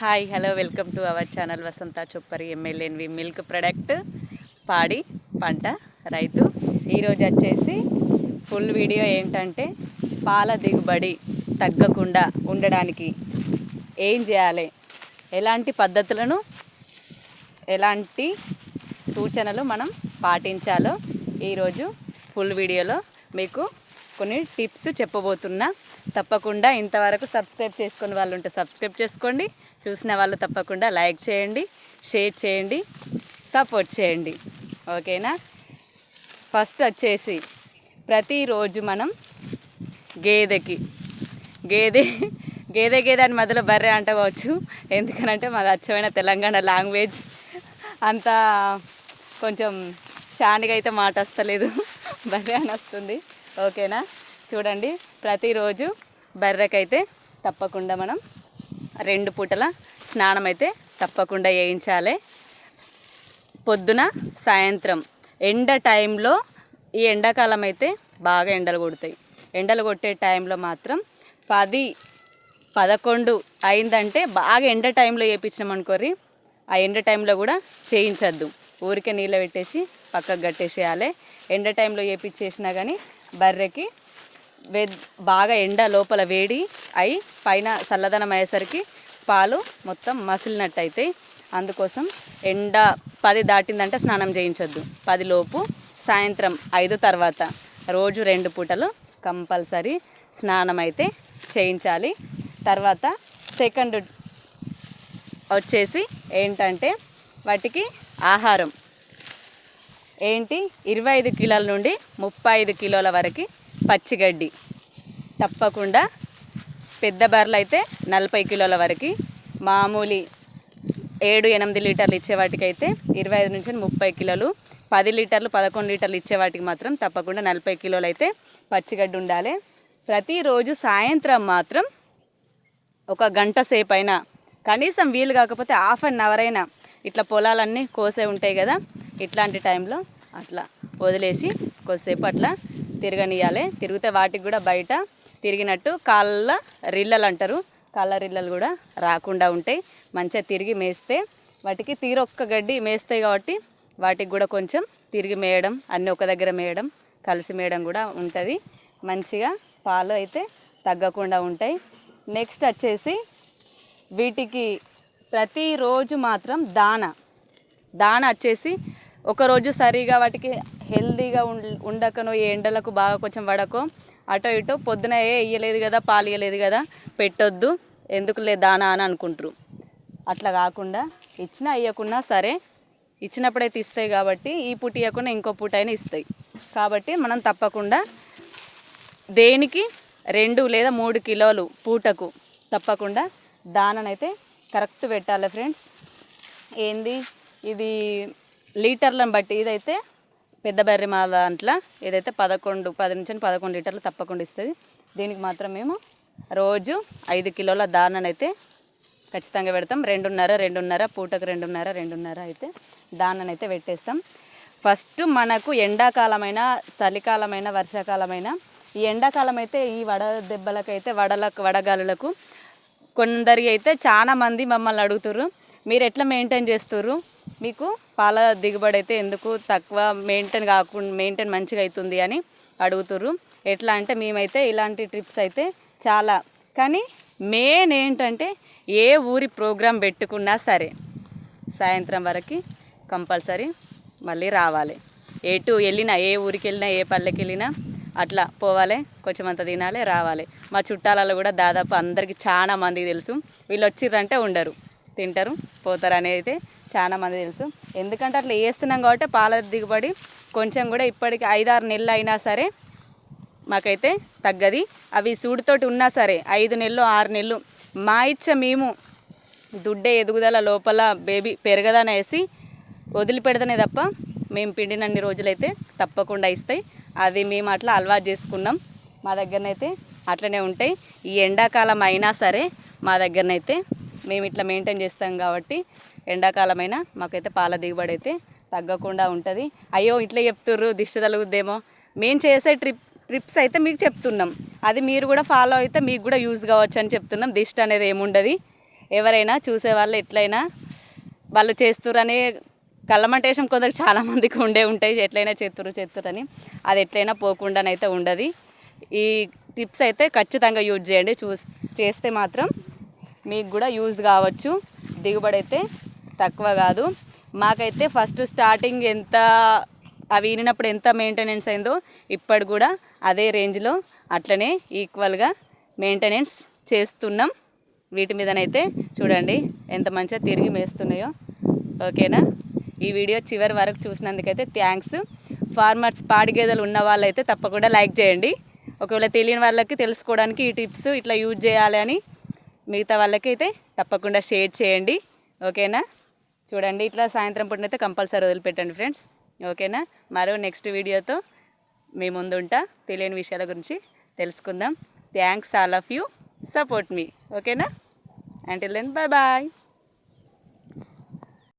Hi hello welcome to our channel Vasantha Choppari MLNV milk product పాడి పంట రైతు. ఈరోజు వచ్చేసి ఫుల్ వీడియో ఏంటంటే పాల దిగుబడి తగ్గకుండా ఉండడానికి ఏం చేయాలి, ఎలాంటి పద్ధతులను ఎలాంటి సూచనలు మనం పాటించాలో ఈరోజు ఫుల్ వీడియోలో మీకు కొన్ని టిప్స్ చెప్పబోతున్నా. తప్పకుండా ఇంతవరకు సబ్స్క్రైబ్ చేసుకుని వాళ్ళు ఉంటే సబ్స్క్రైబ్ చేసుకోండి, చూసిన వాళ్ళు తప్పకుండా లైక్ చేయండి, షేర్ చేయండి, సపోర్ట్ చేయండి. ఓకేనా? ఫస్ట్ వచ్చేసి ప్రతిరోజు మనం గేదె అని మధ్యలో బర్రె అంటవచ్చు. ఎందుకనంటే మాది అచ్చమైన తెలంగాణ లాంగ్వేజ్ అంతా కొంచెం షానిగా అయితే మాట వస్తలేదు, బర్రె అని వస్తుంది. ఓకేనా? చూడండి, ప్రతిరోజు బర్రెకైతే తప్పకుండా మనం 2 పూటల స్నానం అయితే తప్పకుండా చేయించాలి. పొద్దున సాయంత్రం ఎండ టైంలో, ఈ ఎండాకాలం అయితే బాగా ఎండలు కొడతాయి. ఎండలు కొట్టే టైంలో మాత్రం 10-11 అయిందంటే బాగా ఎండ టైంలో చేయించినామనుకోరి, ఆ ఎండ టైంలో కూడా చేయించద్దు. ఊరికే నీళ్ళు పెట్టేసి పక్కకు కట్టేసేయాలి. ఎండ టైంలో చేయించేసినా కానీ బర్రెకి బాగా ఎండ లోపల వేడి అయి పైన చల్లదనం అయ్యేసరికి పాలు మొత్తం మసిలినట్టు అవుతాయి. అందుకోసం ఎండ 10 దాటిందంటే స్నానం చేయించొద్దు. 10 లోపు, సాయంత్రం 5 తర్వాత రోజు 2 పూటలు కంపల్సరీ స్నానం అయితే చేయించాలి. తర్వాత సెకండ్ వచ్చేసి ఏంటంటే వాటికి ఆహారం ఏంటి, 25 కిలోల నుండి 35 కిలోల వరకు పచ్చిగడ్డి తప్పకుండా. పెద్ద బర్రెలు అయితే 40 కిలోల వరకు, మామూలు 7-8 లీటర్లు ఇచ్చే వాటికైతే 25 నుంచి 30 కిలోలు, 10 లీటర్లు 11 లీటర్లు ఇచ్చే వాటికి మాత్రం తప్పకుండా 40 కిలోలు అయితే పచ్చిగడ్డి ఉండాలి. ప్రతిరోజు సాయంత్రం మాత్రం 1 గంట సేపు అయినా, కనీసం వీలు కాకపోతే హాఫ్ అన్ అవర్ అయినా, ఇట్లా పొలాలన్నీ కోసే ఉంటాయి కదా, ఇట్లాంటి టైంలో అట్లా వదిలేసి కొద్దిసేపు అట్లా తిరగనియాలి. తిరిగితే వాటికి కూడా బయట తిరిగినట్టు కాళ్ళ రిల్లలు అంటారు, కాళ్ళ రిల్లలు కూడా రాకుండా ఉంటాయి. మంచిగా తిరిగి మేస్తే వాటికి తీరొక్క గడ్డి మేస్తాయి కాబట్టి వాటికి కూడా కొంచెం తిరిగి మేయడం, అన్నీ ఒక దగ్గర మేయడం, కలిసి మేయడం కూడా ఉంటుంది. మంచిగా పాలు అయితే తగ్గకుండా ఉంటాయి. నెక్స్ట్ వచ్చేసి వీటికి ప్రతిరోజు మాత్రం దాన వచ్చేసి ఒకరోజు సరిగా వాటికి హెల్దీగా ఉండకనో, ఎండలకు బాగా కొంచెం వడకో అటో ఇటో పొద్దున ఇయ్యలేదు కదా, పాలు ఇయ్యలేదు కదా, పెట్టొద్దు, ఎందుకులే దానా అని అనుకుంటారు. అట్లా కాకుండా ఇచ్చినా ఇవ్వకున్నా సరే, ఇచ్చినప్పుడైతే ఇస్తాయి కాబట్టి ఈ పూట ఇవ్వకుండా ఇంకో పూట అయినా ఇస్తాయి. కాబట్టి మనం తప్పకుండా దేనికి 2 లేదా 3 కిలోలు పూటకు తప్పకుండా దాననైతే కరెక్ట్ పెట్టాలి ఫ్రెండ్స్. ఏంది ఇది లీటర్లను బట్టి, ఇదైతే పెద్ద బర్రె మా దాంట్లో ఇదైతే 10 నుంచి 11 లీటర్లు తప్పకుండా ఇస్తుంది. దీనికి మాత్రం మేము రోజు 5 కిలోల దాననైతే ఖచ్చితంగా పెడతాం. 2.5 పూటకు 2.5 అయితే దాననైతే పెట్టేస్తాం. ఫస్ట్ మనకు ఎండాకాలమైన, చలికాలమైన, వర్షాకాలమైన, ఈ ఎండాకాలం అయితే ఈ వడ దెబ్బలకైతే వడగాలులకు కొందరి అయితే చాలా మంది మమ్మల్ని అడుగుతుర్రు, మీరు ఎట్లా మెయింటైన్ చేస్తుర్రు, మీకు పాల దిగుబడి అయితే ఎందుకు తక్కువ మెయింటైన్ మంచిగా అవుతుంది అని అడుగుతుర్రు. ఎట్లా అంటే మేమైతే ఇలాంటి ట్రిప్స్ అయితే చాలా, కానీ మెయిన్ ఏంటంటే ఏ ఊరి ప్రోగ్రాం పెట్టుకున్నా సరే సాయంత్రం వరకు కంపల్సరీ మళ్ళీ రావాలి. ఎటు వెళ్ళినా, ఏ ఊరికి వెళ్ళినా, ఏ పల్లెకి వెళ్ళినా అట్లా పోవాలి, కొంచెం అంత తినాలి, రావాలి. మా చుట్టాలలో కూడా దాదాపు అందరికీ చాలా మందికి తెలుసు, వీళ్ళు వచ్చిర్రంటే ఉండరు, తింటారు, పోతారు అనేది అయితే చాలా మంది తెలుసు. ఎందుకంటే అట్లా వేస్తున్నాం కాబట్టి పాల దిగుబడి కొంచెం కూడా ఇప్పటికి 5-6 నెలలు అయినా సరే మాకైతే తగ్గది. అవి సూడితోటి ఉన్నా సరే 5 నెలలు 6 నెలలు మా ఇచ్చ మేము దుడ్డే ఎదుగుదల లోపల బేబీ పెరగదని వేసి వదిలిపెడతానే తప్ప మేము పిండినన్ని రోజులైతే తప్పకుండా ఇస్తాయి. అది మేము అట్లా అలవాటు చేసుకున్నాం. మా దగ్గరనైతే అట్లనే ఉంటాయి. ఈ ఎండాకాలం అయినా సరే మా దగ్గరనైతే మేము ఇట్లా మెయింటైన్ చేస్తాం కాబట్టి ఎండాకాలమైనా మాకైతే పాల దిగుబడి అయితే తగ్గకుండా ఉంటుంది. అయ్యో ఇట్లా చెప్తుర్రు దిష్టి తగులుద్దేమో, మేము చేసే ట్రిప్స్ అయితే మీకు చెప్తున్నాం, అది మీరు కూడా ఫాలో అయితే మీకు కూడా యూజ్ కావచ్చు అని చెప్తున్నాం. దిష్టి అనేది ఏముండదు. ఎవరైనా చూసేవాళ్ళు ఎట్లయినా వాళ్ళు చేస్తురని కళ్ళమంటేషం కొందరు చాలామందికి ఉంటాయి, ఎట్లయినా చేస్తురని. అది ఎట్లయినా పోకుండానైతే ఉండదు. ఈ టిప్స్ అయితే ఖచ్చితంగా యూజ్ చేయండి. చేస్తే మాత్రం మీకు కూడా యూజ్ కావచ్చు. దిగుబడి అయితే తక్కువ కాదు. మాకైతే ఫస్ట్ స్టార్టింగ్ ఎంత అవి వినినప్పుడు ఎంత మెయింటెనెన్స్ అయిందో ఇప్పుడు కూడా అదే రేంజ్లో అట్లనే ఈక్వల్గా మెయింటెనెన్స్ చేస్తున్నాం. వీటి మీదనైతే చూడండి ఎంత మంచిగా తిరిగి మేస్తున్నాయో. ఓకేనా? ఈ వీడియో చివరి వరకు చూసినందుకైతే థ్యాంక్స్. ఫార్మర్స్ పాడి గేదెలు ఉన్న వాళ్ళైతే తప్పకుండా లైక్ చేయండి. ఒకవేళ తెలియని వాళ్ళకి తెలుసుకోవడానికి ఈ టిప్స్ ఇట్లా యూజ్ చేయాలి అని మిగతా వాళ్ళకి అయితే తప్పకుండా షేర్ చేయండి. ఓకేనా? చూడండి ఇట్లా సాయంత్రం పూటనైతే కంపల్సరీ వదిలిపెట్టండి ఫ్రెండ్స్. ఓకేనా? మరో నెక్స్ట్ వీడియోతో మీ ముందుంటా. తెలియని విషయాల గురించి తెలుసుకుందాం. Thanks all of you, support me. ఓకేనా? Until then, bye bye.